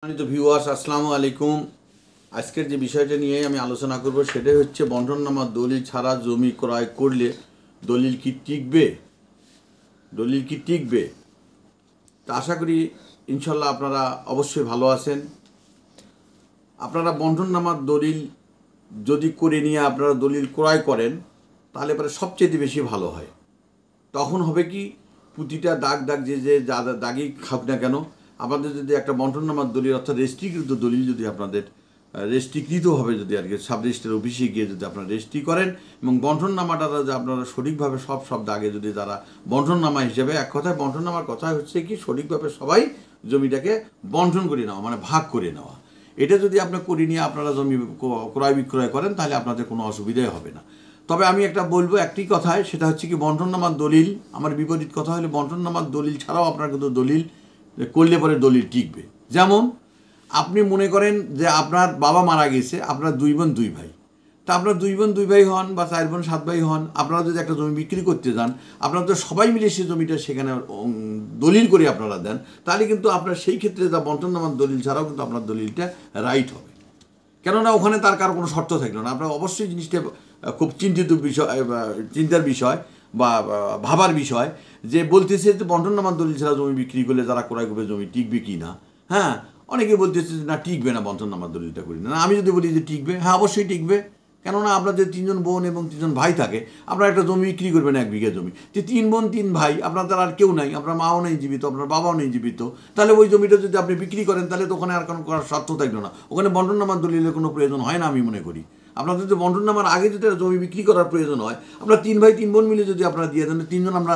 সম্মানিত ভিউয়ার্স, আসসালামু আলাইকুম। আজকের যে বিষয়টা নিয়ে আমি আলোচনা করব সেটাই হচ্ছে বন্টননামা দলিল ছাড়া জমি ক্রয় করলে দলিল কি টিকবে? তা আশা করি ইনশাল্লাহ আপনারা অবশ্যই ভালো আছেন। আপনারা বন্টননামার দলিল যদি করে নিয়ে আপনারা দলিল ক্রয় করেন তাহলে পরে সবচেয়ে বেশি ভালো হয়। তখন হবে কি, প্রতিটা দাগ যে দাগই খাক না কেন, আপনাদের যদি একটা বন্টননামার দলিল অর্থাৎ রেজিস্ট্রিকৃত দলিল যদি আপনাদের রেজিস্ট্রিকৃতভাবে যদি আর কি সাব রেজিস্ট্রার অফিসে গিয়ে যদি আপনারা রেজিস্ট্রি করেন এবং বন্টননামাটা যে আপনারা সঠিকভাবে সব দাগে যদি তারা বন্টননামা হিসেবে, এক কথায় বন্টননামার কথা হচ্ছে কি সঠিকভাবে সবাই জমিটাকে বন্টন করে নেওয়া, মানে ভাগ করে নেওয়া। এটা যদি আপনি করে নিয়ে আপনারা জমি ক্রয় বিক্রয় করেন তাহলে আপনাদের কোনো অসুবিধাই হবে না। তবে আমি একটা বলবো একটি কথায়, সেটা হচ্ছে কি বন্টননামার দলিল, আমার বিপরীত কথা হলে বন্টননামার দলিল ছাড়াও আপনার কিন্তু দলিল করলে পরে দলিল টিকবে। যেমন আপনি মনে করেন যে আপনার বাবা মারা গেছে, আপনার 2 বোন 2 ভাই, তা আপনার 2 বোন 2 ভাই হন বা 4 বোন 7 ভাই হন, আপনারা যদি একটা জমি বিক্রি করতে যান, আপনারা তো সবাই মিলে সেই জমিটা সেখানে দলিল করে আপনারা দেন, তাহলে কিন্তু আপনার সেই ক্ষেত্রে যা বন্টননামার দলিল ছাড়াও কিন্তু আপনার দলিলটা রাইট হবে। কেননা ওখানে তার কারো কোনো শর্ত থাকলো না। আপনার অবশ্যই জিনিসটা খুব চিন্তার বিষয় বা ভাবার বিষয়, যে বলতেছে যে বন্টননামার দলিল ছাড়া জমি বিক্রি করলে যারা ক্রয় করবে জমি টিকবে কি না। হ্যাঁ, অনেকে বলতেছে যে না টিকবে না, বন্টননামার দলিলটা করি না। আমি যদি বলি যে টিকবে, হ্যাঁ অবশ্যই টিকবে। কেননা আপনাদের 3 জন বোন এবং 3 জন ভাই থাকে, আপনারা একটা জমি বিক্রি করবেন 1 বিঘা জমি, যে 3 বোন 3 ভাই, আপনাদের আর কেউ নাই, আপনার মাও নেই জীবিত, আপনার বাবাও নেই জীবিত, তাহলে ওই জমিটা যদি আপনি বিক্রি করেন তাহলে তো ওখানে আর কোনো করার শর্ত থাকলো না, ওখানে বন্টননামার দলিলের কোনো প্রয়োজন হয় না আমি মনে করি। আপনাদের যদি বন্টননামার আগে যদি জমি বিক্রি করার প্রয়োজন হয়, আপনারা 3 ভাই 3 বোন মিলে যদি আপনারা দিয়ে দেন, 3 জন আমরা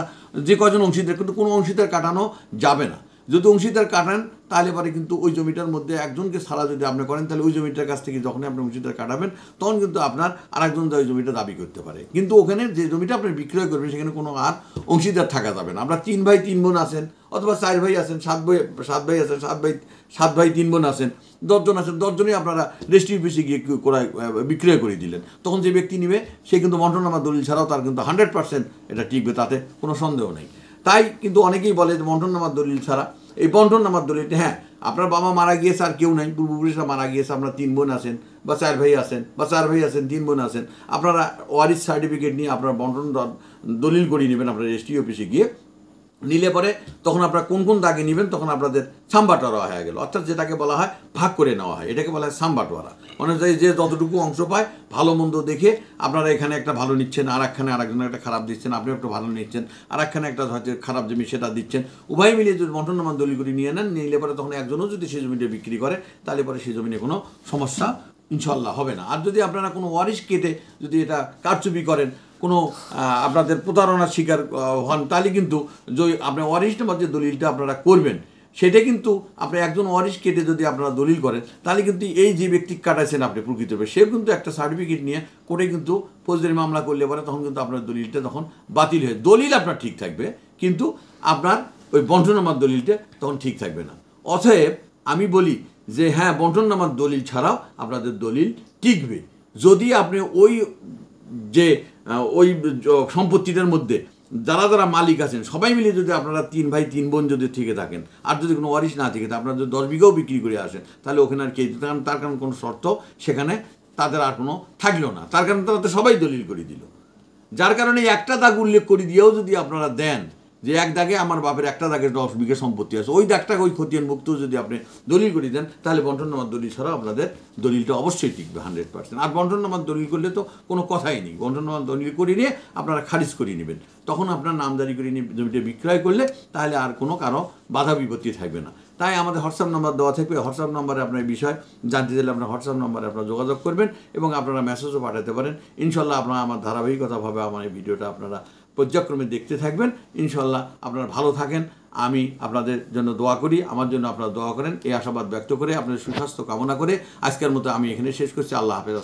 যে কজন অংশীদার, কিন্তু কোনো অংশীদার কাটানো যাবে না। যদি অংশীদার কাটান তাহলে পরে কিন্তু ওই জমিটার মধ্যে একজনকে ছাড়া যদি আপনি করেন, তাহলে ওই জমিটার কাছ থেকে যখনই আপনি অংশীদার কাটাবেন তখন কিন্তু আপনার আরেকজন ওই জমিটা দাবি করতে পারে। কিন্তু ওখানে যে জমিটা আপনি বিক্রয় করবেন সেখানে কোনো আর অংশীদার থাকা যাবে না। আপনার 3 ভাই 3 বোন আছেন, অথবা 4 ভাই আছেন, 7 ভাই আছেন, 7 ভাই 3 বোন আছেন, 10 জন আছেন, 10 জনই আপনারা রেজিস্ট্রি অফিসে গিয়ে বিক্রয় করে দিলেন, তখন যে ব্যক্তি নিবে সে কিন্তু বন্টননামার দলিল ছাড়াও তার কিন্তু 100% এটা টিকবে, তাতে কোনো সন্দেহ নেই। তাই কিন্তু অনেকেই বলে যে বন্টননামার দলিল ছাড়া, এই বন্টননামার দলিলটা, হ্যাঁ আপনার বাবা মারা গিয়েছে আর কেউ নাই, পূর্বপুরুষরা মারা গিয়েছে, আপনার 3 বোন আছেন বা 4 ভাই আছেন, 3 বোন আছেন, আপনারা ওয়ারিশ সার্টিফিকেট নিয়ে আপনারা বন্টন দলিল করে নেবেন আপনার রেজিস্ট্রি অফিসে গিয়ে। নিলে পরে তখন আপনারা কোন দাগে নেবেন, তখন আপনাদের সামবাটোয়ারা হয়ে গেল, অর্থাৎ যেটাকে বলা হয় ভাগ করে নেওয়া হয়, এটাকে বলা হয় সামবাটোয়ারা। অনুযায়ী যে যতটুকু অংশ পায় ভালো মন্দ দেখে আপনারা এখানে একটা ভালো নিচ্ছেন, আর একখানে আরেকজনের একটা খারাপ দিচ্ছেন, আপনি একটা ভালো নিচ্ছেন, আর একখানে একটা হয়তো খারাপ জমি সেটা দিচ্ছেন, উভয় মিলিয়ে যদি বন্টননামার দলিল করে নিয়ে নেন, নিলে পরে তখন একজনও যদি সেই জমিটা বিক্রি করে তাহলে পরে সেই জমিনে কোনো সমস্যা ইনশাল্লাহ হবে না। আর যদি আপনারা কোনো ওয়ারিশ কেটে যদি এটা কারচুপি করেন, কোনো আপনাদের প্রতারণার শিকার হন, তাহলে কিন্তু আপনার ওয়ারিশনামার যে দলিলটা আপনারা করবেন সেটা কিন্তু আপনি একজন ওয়ারিশ কেটে যদি আপনারা দলিল করেন, তাহলে কিন্তু এই যে ব্যক্তি কাটাইছেন আপনি প্রকৃতভাবে, সেও কিন্তু একটা সার্টিফিকেট নিয়ে কোর্টে কিন্তু ফৌজদারি মামলা করলে পরে তখন কিন্তু আপনার দলিলটা তখন বাতিল হয়ে, দলিল আপনার ঠিক থাকবে কিন্তু আপনার ওই বন্টননামার দলিলটা তখন ঠিক থাকবে না। অতএব আমি বলি যে হ্যাঁ, বন্টননামার দলিল ছাড়াও আপনাদের দলিল টিকবে যদি আপনি ওই সম্পত্তিটার মধ্যে যারা মালিক আছেন সবাই মিলে যদি আপনারা 3 ভাই 3 বোন যদি থেকে থাকেন, আর যদি কোনো ওয়ারিশ না থেকে আপনারা যদি 10 বিঘাও বিক্রি করে আসেন, তাহলে ওখানে আর কে, তার কারণ কোনো শর্ত সেখানে তাদের আর কোনো থাকলো না, তার কারণে তারা তো সবাই দলিল করে দিল। যার কারণে একটা দাগ উল্লেখ করে দিয়েও যদি আপনারা দেন যে এক দাগে আমার বাপের একটা দাগে 10 বিঘা সম্পত্তি আছে, ওই দাগটাকে ওই খতিয়ান মুক্ত যদি আপনি দলিল করে দেন, তাহলে বন্টননামার দলিল ছাড়াও আপনাদের দলিলটা অবশ্যই টিকবে 100%। আর বন্টননামার দলিল করলে তো কোনো কথাই নেই, বন্টননামার দলিল করে নিয়ে আপনারা খারিজ করে নেবেন, তখন আপনার নামজারি করে নিয়ে জমিটা বিক্রয় করলে তাহলে আর কোনো কারো বাধা বিপত্তি থাকবে না। তাই আমাদের হোয়াটসঅ্যাপ নাম্বার দেওয়া থাকবে, হোয়াটসঅ্যাপ নাম্বারে আপনার বিষয় জানতে চাইলে আপনার হোয়াটসঅ্যাপ নাম্বারে আপনারা যোগাযোগ করবেন এবং আপনারা মেসেজও পাঠাতে পারেন। ইনশাল্লাহ আপনারা আমার ধারাবাহিকতাভাবে আমার এই ভিডিওটা আপনারা পর্যায়ক্রমে দেখতে থাকবেন। ইনশাল্লাহ আপনারা ভালো থাকেন, আমি আপনাদের জন্য দোয়া করি, আমার জন্য আপনারা দোয়া করেন, এই আশাবাদ ব্যক্ত করে আপনাদের সুস্বাস্থ্য কামনা করে আজকের মতো আমি এখানে শেষ করছি। আল্লাহ হাফেজ।